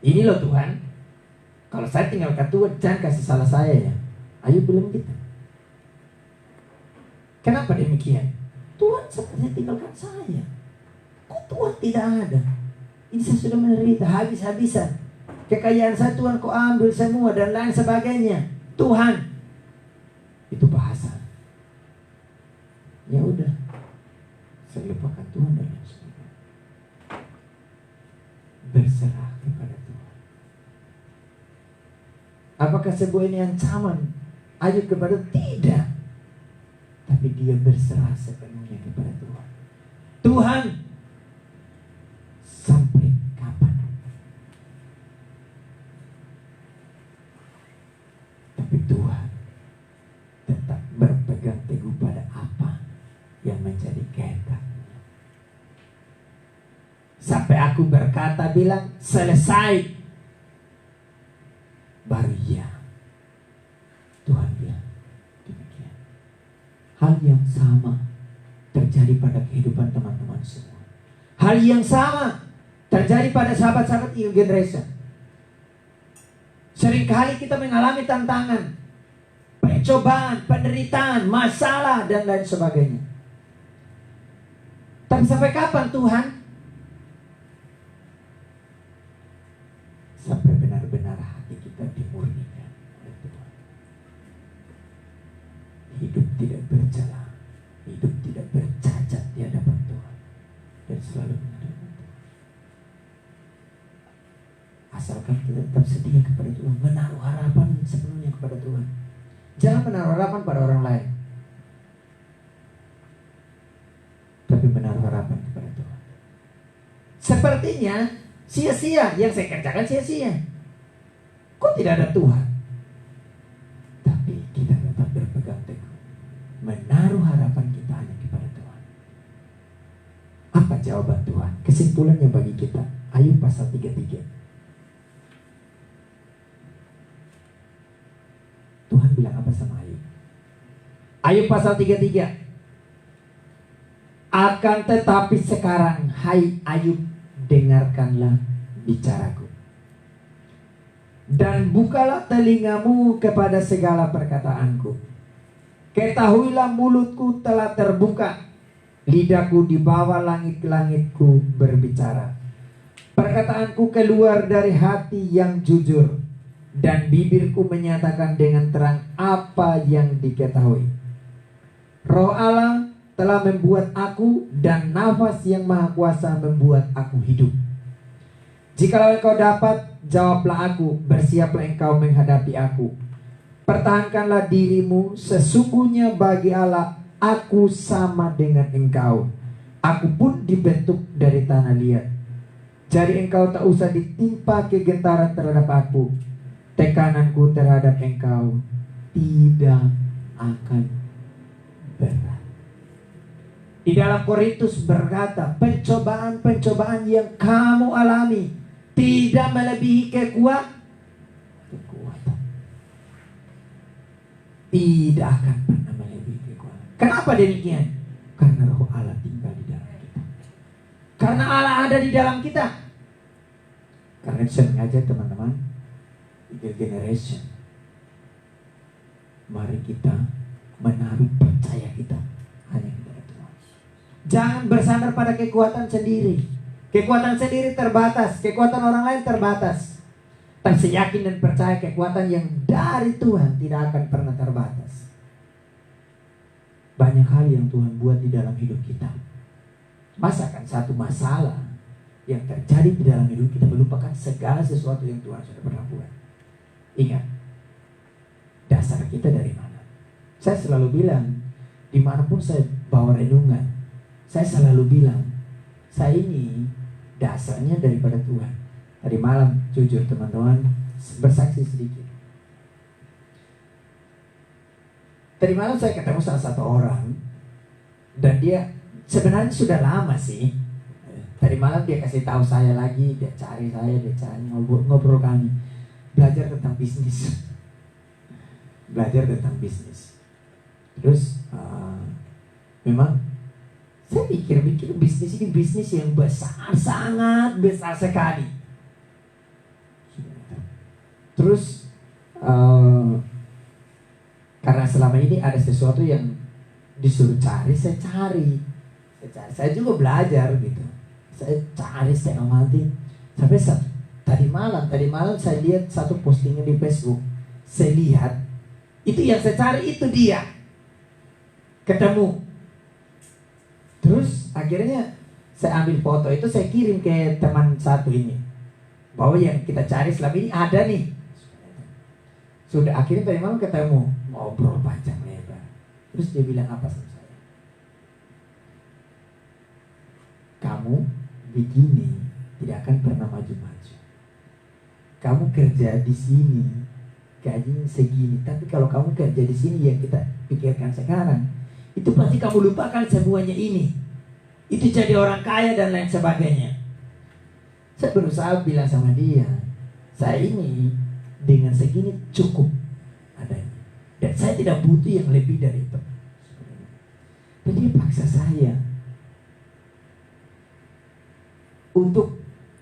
Ini loh Tuhan, kalau saya tinggalkan Tuhan, jangan kasih salah saya ya. Ayub bilang gitu. Kenapa demikian? Tuhan sepertinya tinggalkan saya. Kok Tuhan tidak ada? Ini saya sudah menderita habis-habisan. Kekayaan saya Tuhan kau ambil semua dan lain sebagainya. Tuhan, itu bahasa. Ya udah, saya lupakan Tuhan dan lain sebagainya. Berserah kepada Tuhan. Apakah sebuah ini ancaman Ayub kepada? Tidak. Tapi dia berserah sepenuhnya kepada Tuhan. Tuhan, sampai kapan? Tapi Tuhan tetap berpegang teguh pada apa yang menjadi kehendak-Nya. Sampai aku berkata bilang selesai, baru ya Tuhan bilang demikian. Hal yang sama terjadi pada kehidupan teman-teman semua. Hal yang sama terjadi pada sahabat-sahabat New Generation. Seringkali kita mengalami tantangan, pencobaan, penderitaan, masalah dan lain sebagainya. Tapi sampai kapan Tuhan? Sampai benar-benar hati kita dimurnikan oleh Tuhan. Hidup tidak bercela, hidup tidak bercacat di hadapan Tuhan, dan selalu menghadap Tuhan. Asalkan kita tetap setia kepada Tuhan, menaruh harapan sepenuhnya kepada Tuhan. Jangan menaruh harapan pada orang lain, tapi menaruh harapan kepada Tuhan. Sepertinya sia-sia yang saya kerjakan, sia-sia. Kok tidak ada Tuhan? Tapi kita tetap berpegang teguh, menaruh harapan kita hanya kepada Tuhan. Apa jawaban Tuhan? Kesimpulannya bagi kita, Ayub pasal 33. Tuhan bilang apa sama Ayub? Ayub pasal 33. Akan tetapi sekarang, hai Ayub, dengarkanlah bicaraku, dan bukalah telingamu kepada segala perkataanku. Ketahuilah mulutku telah terbuka, lidahku di bawah langit-langitku berbicara. Perkataanku keluar dari hati yang jujur, dan bibirku menyatakan dengan terang apa yang diketahui. Roh Allah telah membuat aku, dan nafas yang maha kuasa membuat aku hidup. Jikalau engkau dapat, jawablah aku, bersiaplah engkau menghadapi aku. Pertahankanlah dirimu, sesungguhnya bagi Allah aku sama dengan engkau. Aku pun dibentuk dari tanah liat. Jadi engkau tak usah ditimpa kegentaran terhadap aku. Tekananku terhadap engkau tidak akan berat. Di dalam Korintus berkata, pencobaan-pencobaan yang kamu alami tidak melebihi kekuatan. Tidak akan pernah melebihi kekuatan. Kenapa demikian? Karena Roh Allah tinggal di dalam kita. Karena Allah ada di dalam kita. Karena saya mengajak teman-teman, New Generation, mari kita menaruh percaya kita hanya kepada Tuhan. Jangan bersandar pada kekuatan sendiri. Kekuatan sendiri terbatas, kekuatan orang lain terbatas. Tapi saya yakin dan percaya kekuatan yang dari Tuhan tidak akan pernah terbatas. Banyak hal yang Tuhan buat di dalam hidup kita. Masa kan satu masalah yang terjadi di dalam hidup kita melupakan segala sesuatu yang Tuhan sudah pernah buat. Ingat, dasar kita dari mana? Saya selalu bilang, dimanapun saya bawa renungan, saya selalu bilang, saya ini dasarnya daripada Tuhan. Tadi malam, jujur teman-teman, bersaksi sedikit. Tadi malam saya ketemu salah satu orang, dan dia sebenarnya sudah lama sih. Tadi malam dia kasih tahu saya lagi, dia cari ngobrol kami, belajar tentang bisnis, belajar tentang bisnis. Terus memang saya pikir-pikir bisnis ini bisnis yang besar, sangat besar sekali. Terus karena selama ini ada sesuatu yang disuruh cari, saya cari. Saya juga belajar gitu. Saya cari setengah mati. Sampai tadi malam saya lihat satu postingan di Facebook. Saya lihat itu yang saya cari, itu dia. Ketemu. Terus akhirnya saya ambil foto itu, saya kirim ke teman satu ini, bahwa yang kita cari selama ini ada nih. Sudah akhirnya tadi malam ketemu, ngobrol panjang lebar. Terus dia bilang apa sama saya? Kamu begini tidak akan pernah maju-maju. Kamu kerja di sini gajinya segini, tapi kalau kamu kerja di sini yang kita pikirkan sekarang, itu pasti kamu lupakan semuanya ini. Itu jadi orang kaya dan lain sebagainya. Saya berusaha bilang sama dia, saya ini dengan segini cukup adanya, dan saya tidak butuh yang lebih dari itu. Dan dia paksa saya untuk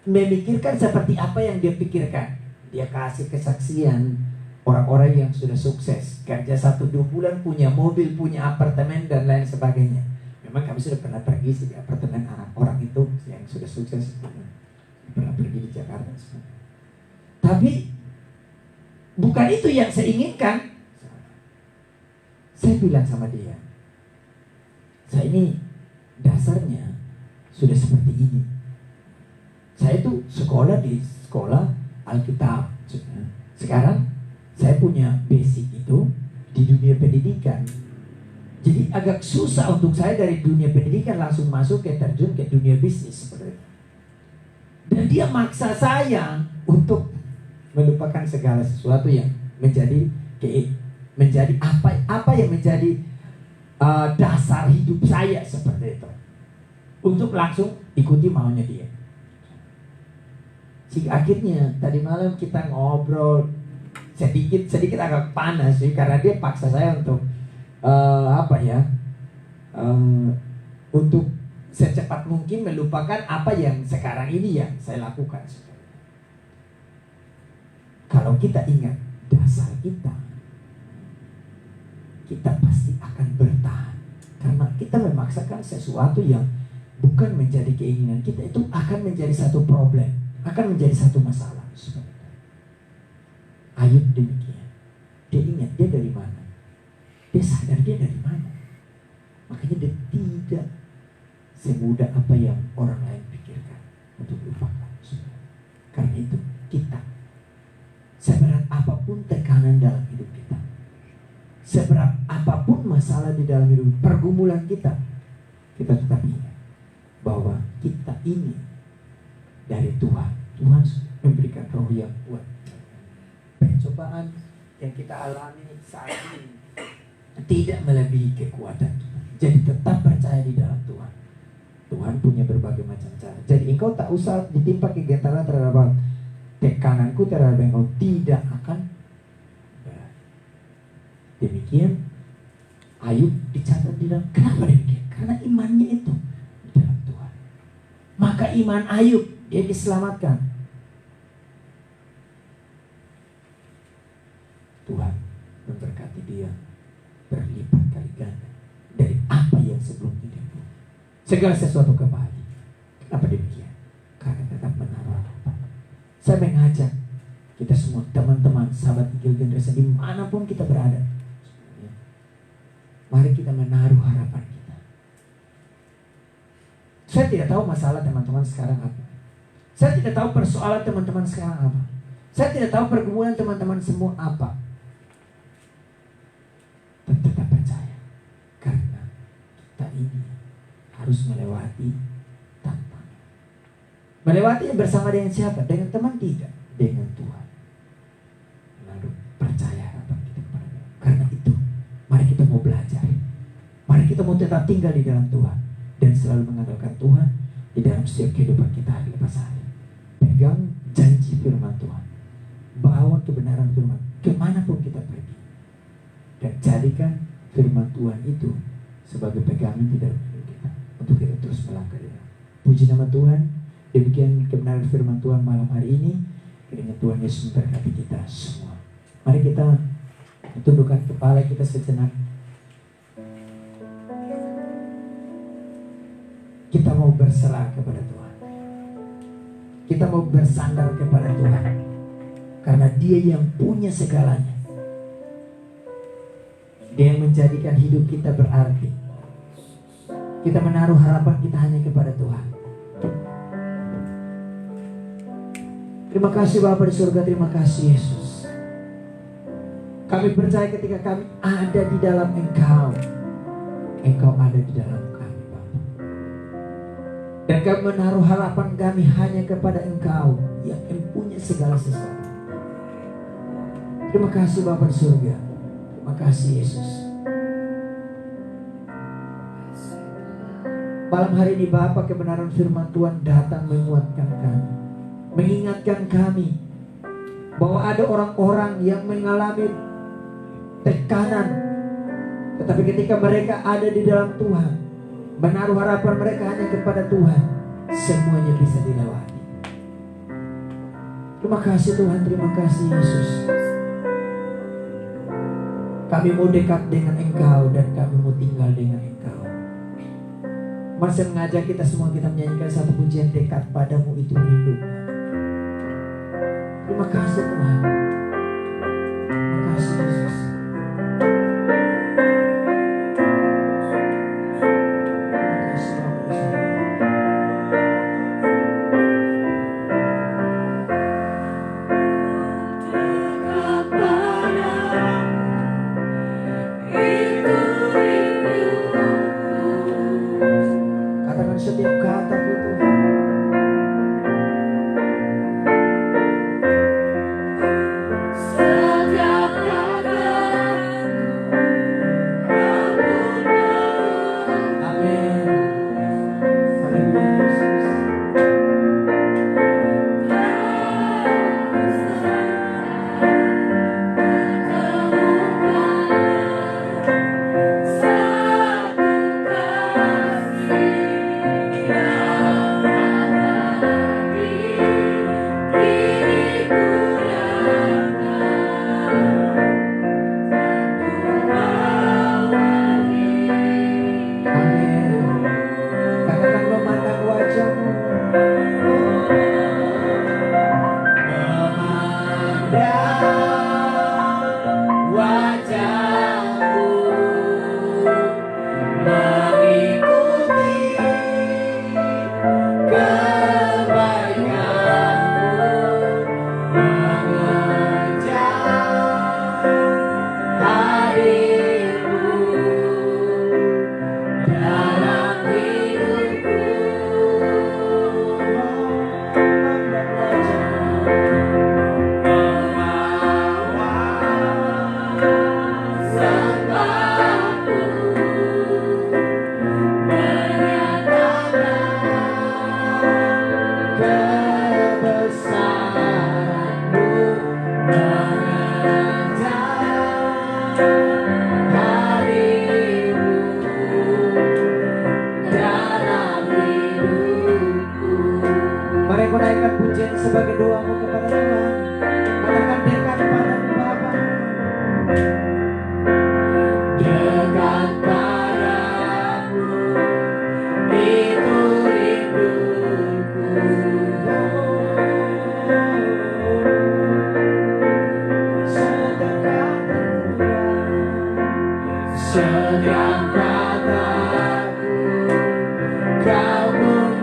memikirkan seperti apa yang dia pikirkan. Dia kasih kesaksian orang-orang yang sudah sukses, kerja 1-2 bulan punya mobil, punya apartemen dan lain sebagainya. Memang kami sudah pernah pergi di apartemen orang itu yang sudah sukses, pernah pergi di Jakarta. Tapi bukan itu yang saya inginkan. Saya bilang sama dia, saya ini dasarnya sudah seperti ini. Saya tuh sekolah di sekolah Alkitab. Sekarang saya punya basic itu di dunia pendidikan. Jadi agak susah untuk saya dari dunia pendidikan langsung masuk ke terjun ke dunia bisnis seperti itu. Dan dia maksa saya untuk melupakan segala sesuatu yang menjadi apa yang menjadi dasar hidup saya seperti itu, untuk langsung ikuti maunya dia. Sehingga akhirnya tadi malam kita ngobrol sedikit agak panas sih, karena dia paksa saya untuk untuk secepat mungkin melupakan apa yang sekarang ini yang saya lakukan. Kalau kita ingat dasar kita pasti akan bertahan. Karena kita memaksakan sesuatu yang bukan menjadi keinginan kita, itu akan menjadi satu problem, akan menjadi satu masalah. Ayub demikian. Dia ingat dia dari mana, dia sadar dia dari mana. Makanya dia tidak semudah apa yang orang lain pikirkan untuk lupakan. Karena itu kita, seberat apapun tekanan dalam hidup kita, seberat apapun masalah di dalam hidup, pergumulan kita tetap ingat bahwa kita ini dari Tuhan. Tuhan memberikan roh yang kuat. Pencobaan yang kita alami saat ini tidak melebihi kekuatan kita. Jadi tetap percaya di dalam Tuhan. Tuhan punya berbagai macam cara. Jadi engkau tak usah ditimpa kegentaran terhadap tekananku terhadap engkau tidak akan berat. Demikian Ayub dicatat di dalam. Kenapa demikian? Karena imannya itu di dalam Tuhan. Maka iman Ayub, dia diselamatkan. Tuhan memberkati dia berlipat kali ganda dari apa yang sebelumnya dia buat. Segala sesuatu kembali. Kenapa demikian? Karena tetap menaruh harapan. Saya mengajak kita semua, teman-teman, sahabat Eagle Generation, dimanapun kita berada, mari kita menaruh harapan kita. Saya tidak tahu masalah teman-teman sekarang apa. Saya tidak tahu persoalan teman-teman sekarang apa. Saya tidak tahu pergumulan teman-teman semua apa. Tetap percaya. Karena kita ini harus melewati tantangan. Melewatinya bersama dengan siapa? Dengan teman? Tidak. Dengan Tuhan. Lalu percaya harapan kita kepada Tuhan. Karena itu, mari kita mau belajar. Mari kita mau tetap tinggal di dalam Tuhan. Dan selalu mengandalkan Tuhan di dalam setiap kehidupan kita hari lepas hari. Pegang janji firman Tuhan. Bawa kebenaran firman kemanapun kita pergi. Dan jadikan firman Tuhan itu sebagai pegangan di dalam hidup kita. Untuk kita terus melangkah di dalam. Puji nama Tuhan. Demikian kebenaran firman Tuhan malam hari ini. Kiranya Tuhan Yesus memberkati kita semua. Mari kita tundukkan kepala kita sejenak. Kita mau berserah kepada Tuhan. Kita mau bersandar kepada Tuhan. Karena Dia yang punya segalanya. Dia yang menjadikan hidup kita berarti. Kita menaruh harapan kita hanya kepada Tuhan. Terima kasih Bapa di surga, terima kasih Yesus. Kami percaya ketika kami ada di dalam Engkau, Engkau ada di dalam kami Bapa. Dan kami menaruh harapan kami hanya kepada Engkau yang mempunyai segala sesuatu. Terima kasih Bapa di surga. Terima kasih Yesus. Malam hari ini Bapa, kebenaran firman Tuhan datang menguatkan kami, mengingatkan kami bahwa ada orang-orang yang mengalami tekanan, tetapi ketika mereka ada di dalam Tuhan, menaruh harapan mereka hanya kepada Tuhan, semuanya bisa dilewati. Terima kasih Tuhan, terima kasih Yesus. Kami mau dekat dengan Engkau dan kami mau tinggal dengan Engkau. Masa mengajak kita semua, kita menyanyikan satu pujian, dekat padamu itu rindu. Terima kasih Tuhan. Terima kasih Yesus. Terima kasih Bapa Yesus. Katakan setiap kataku Tuhan. Mari kau naikkan pujian sebagai doamu kepada Tuhan. Katakan dekat padamu Bapa. Dekat padamu itu rinduku. Setiap kataku kau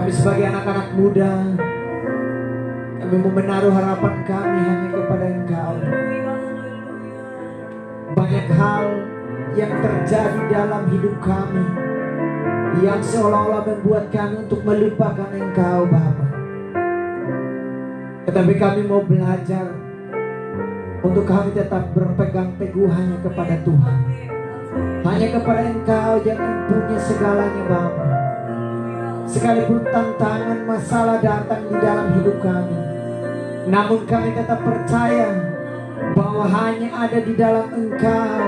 Kami sebagai anak-anak muda, kami mau menaruh harapan kami hanya kepada Engkau. Banyak hal yang terjadi dalam hidup kami yang seolah-olah membuat kami untuk melupakan Engkau, Bapa. Tetapi kami mau belajar untuk kami tetap berpegang teguh hanya kepada Tuhan, hanya kepada Engkau yang punya segalanya, Bapa. Sekalipun tantangan masalah datang di dalam hidup kami, namun kami tetap percaya bahwa hanya ada di dalam Engkau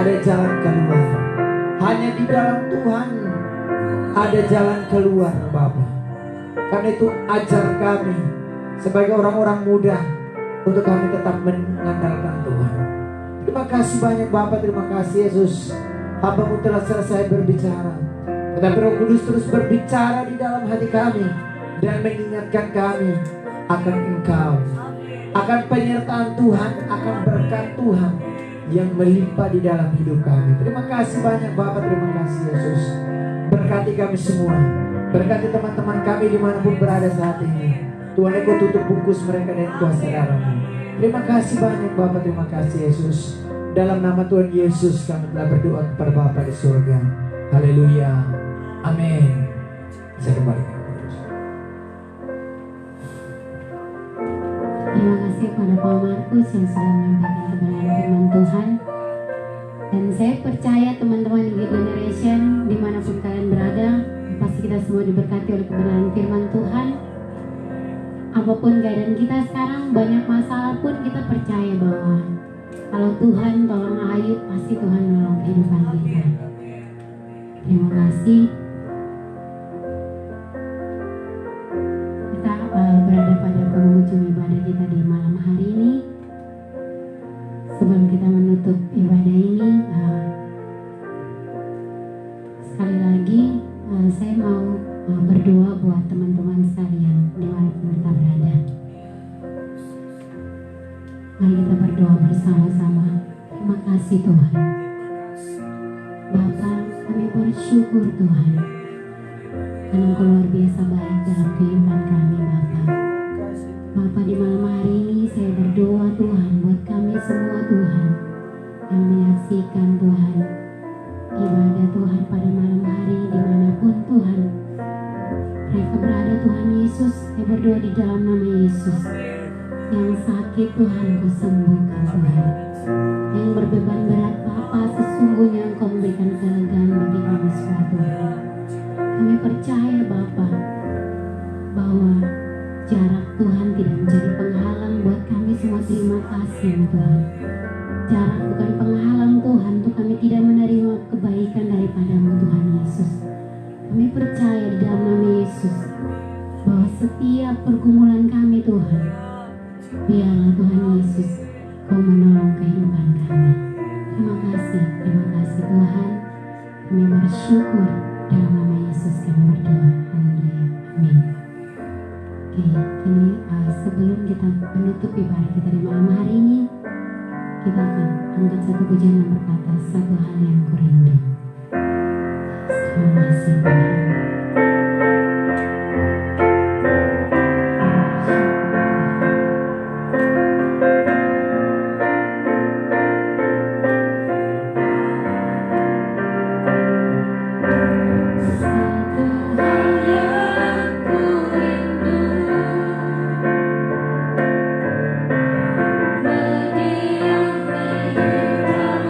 ada jalan keluar. Hanya di dalam Tuhan ada jalan keluar, Bapa. Karena itu ajar kami sebagai orang-orang muda untuk kami tetap mengandalkan Tuhan. Terima kasih banyak, Bapa. Terima kasih Yesus. Hamba-Mu telah selesai berbicara, tetapi Roh Kudus terus berbicara di dalam hati kami dan mengingatkan kami akan Engkau, akan penyertaan Tuhan, akan berkat Tuhan yang melimpah di dalam hidup kami. Terima kasih banyak, Bapak. Terima kasih Yesus. Berkati kami semua, berkati teman-teman kami dimanapun berada saat ini. Tuhan, Engkau tutup bungkus mereka dengan kuasa darah-Mu. Terima kasih banyak, Bapak. Terima kasih Yesus. Dalam nama Tuhan Yesus kami telah berdoa kepada Bapa di surga. Haleluya. Amin. Saya kembalikan. Terima kasih kepada Pak Markus yang sudah menyampaikan kebenaran firman Tuhan. Dan saya percaya teman-teman di Generation dimanapun kalian berada, pasti kita semua diberkati oleh kebenaran firman Tuhan. Apapun keadaan kita sekarang, banyak masalah pun kita percaya bahwa kalau Tuhan tolong Ayub, pasti Tuhan menolong kehidupan kita. Terima kasih. Kita berada pada penghujung ibadah kita di malam hari ini. Sebelum kita menutup ibadah ini, sekali lagi saya mau berdoa buat teman-teman sekalian dimanapun kita berada. Mari kita berdoa bersama-sama. Terima kasih Tuhan. Bapa, kami bersyukur Tuhan, karena Engkau luar biasa baik dalam kehidupan kami, Bapa. Bapa, di malam hari ini saya berdoa Tuhan buat kami semua Tuhan yang menyaksikan Tuhan ibadah Tuhan pada malam hari dimanapun Tuhan mereka berada. Tuhan Yesus, saya berdoa di dalam nama Yesus, yang sakit Tuhan Kau sembuhkan Tuhan, yang berbeban berat Bapa, sesungguhnya Engkau memberikan kelegaan bagi kami semua Tuhan. Kami percaya Bapa bahwa jarak Tuhan tidak menjadi penghalang buat kami semua. Terima kasih Tuhan. Jarak bukan penghalang Tuhan untuk kami tidak menerima kebaikan daripada-Mu Tuhan Yesus. Kami percaya di dalam nama Yesus bahwa setiap pergumulan kami Tuhan, biarlah Tuhan Yesus Kau menolong kehidupan kami. Terima kasih Tuhan. Kami bersyukur dalam nama Yesus kami berdoa. Haleluya. Amin. Oke, kini sebelum kita menutup ibadah kita di malam hari ini, kita akan angkat satu pujian yang berkata, satu hal yang ku rindu. Terima kasih Tuhan. Berdiam di dalam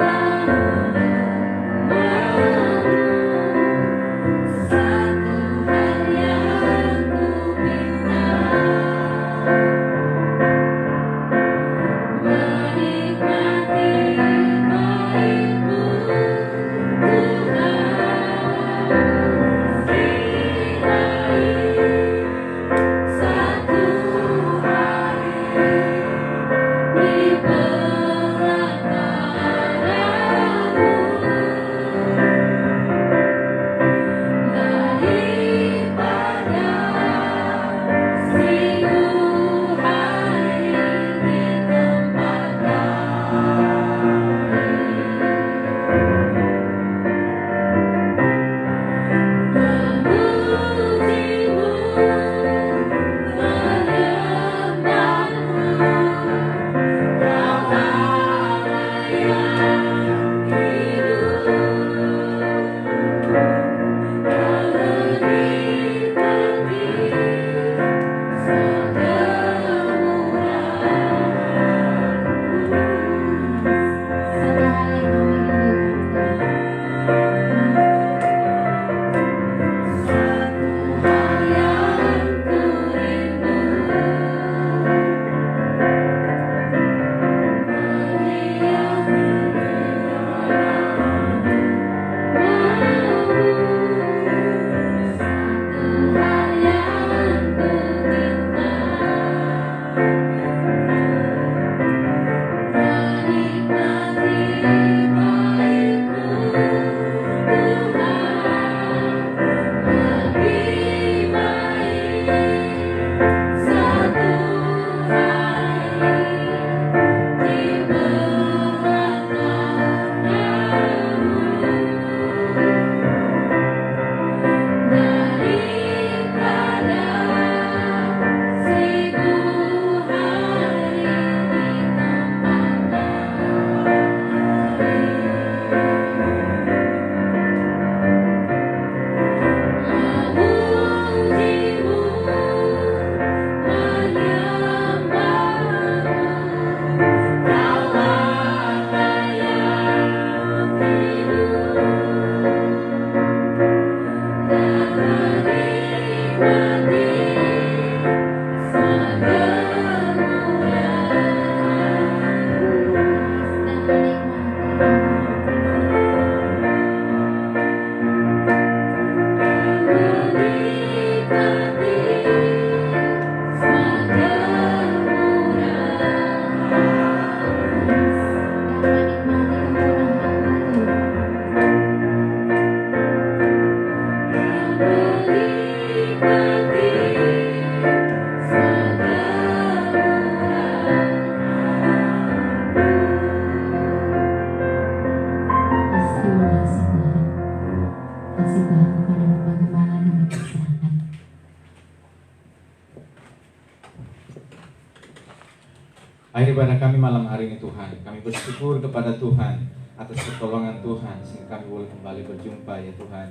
Akhir ibadah kami malam hari ini Tuhan, kami bersyukur kepada Tuhan atas pertolongan Tuhan sehingga kami boleh kembali berjumpa ya Tuhan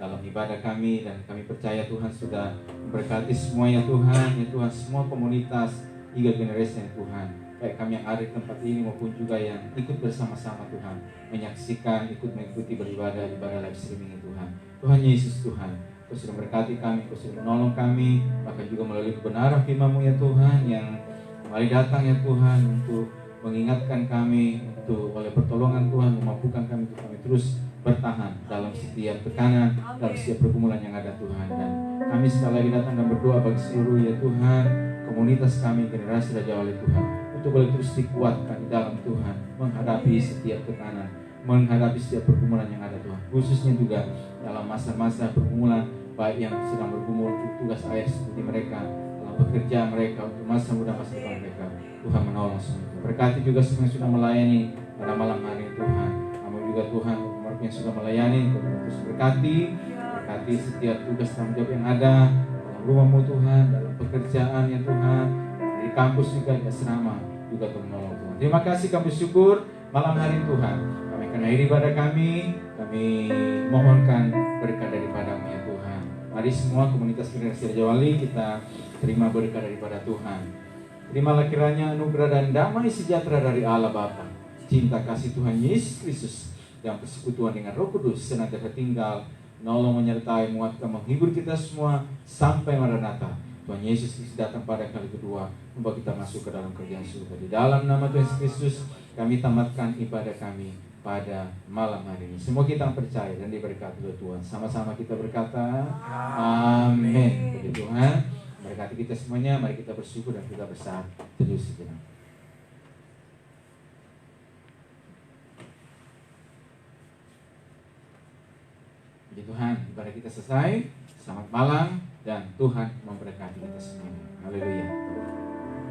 dalam ibadah kami, dan kami percaya Tuhan sudah memberkati semuanya Tuhan ya Tuhan, semua komunitas hingga generasi ya Tuhan, baik kami yang ada di tempat ini maupun juga yang ikut bersama-sama Tuhan menyaksikan, ikut mengikuti beribadah ibadah live streaming ya Tuhan. Tuhan Yesus Tuhan, Kau sudah memberkati kami, Kau sudah menolong kami, bahkan juga melalui kebenaran firman-Mu ya Tuhan yang kembali datang ya Tuhan untuk mengingatkan kami, untuk oleh pertolongan Tuhan memampukan kami untuk kami terus bertahan dalam setiap tekanan, dalam setiap pergumulan yang ada Tuhan. Dan kami sekali lagi datang dan berdoa bagi seluruh ya Tuhan komunitas kami, generasi Raja Wali Tuhan, untuk boleh terus dikuatkan di dalam Tuhan menghadapi setiap tekanan, menghadapi setiap pergumulan yang ada Tuhan, khususnya juga dalam masa-masa pergumulan baik yang sedang bergumul untuk tugas ayah seperti mereka, pekerjaan mereka, untuk masa muda masa depan mereka. Tuhan menolong semua itu. Berkati juga semua yang sudah melayani pada malam hari Tuhan. Kami juga Tuhan yang sudah melayani, terus berkati setiap tugas tanggung jawab yang ada dalam rumah-Mu Tuhan, dalam pekerjaan ya Tuhan, di kampus juga, di asrama juga Tuhan menolong Tuhan. Terima kasih, kami syukur malam hari Tuhan. Kami akan akhiri ibadah kami mohonkan berkat daripada-Mu ya Tuhan. Mari semua komunitas generasi Raja Wali kita terima berkat daripada Tuhan. Terimalah kiranya anugerah dan damai sejahtera dari Allah Bapa, cinta kasih Tuhan Yesus Kristus, dan persekutuan dengan Roh Kudus senantiasa tinggal, menolong, menyertai, menguatkan, menghibur kita semua sampai Maranatha. Tuhan Yesus Kristus datang pada kali kedua, membawa kita masuk ke dalam kerjaan surga. Di dalam nama Tuhan Yesus Kristus kami tamatkan ibadah kami pada malam hari ini. Semua kita percaya dan diberkati oleh Tuhan. Sama-sama kita berkata amin. Puji Tuhan berkati kita semuanya. Mari kita bersyukur dan kita bersaat teduh sejenak. Puji Tuhan, ibadah kita selesai. Selamat malam dan Tuhan memberkati kita semuanya. Haleluya.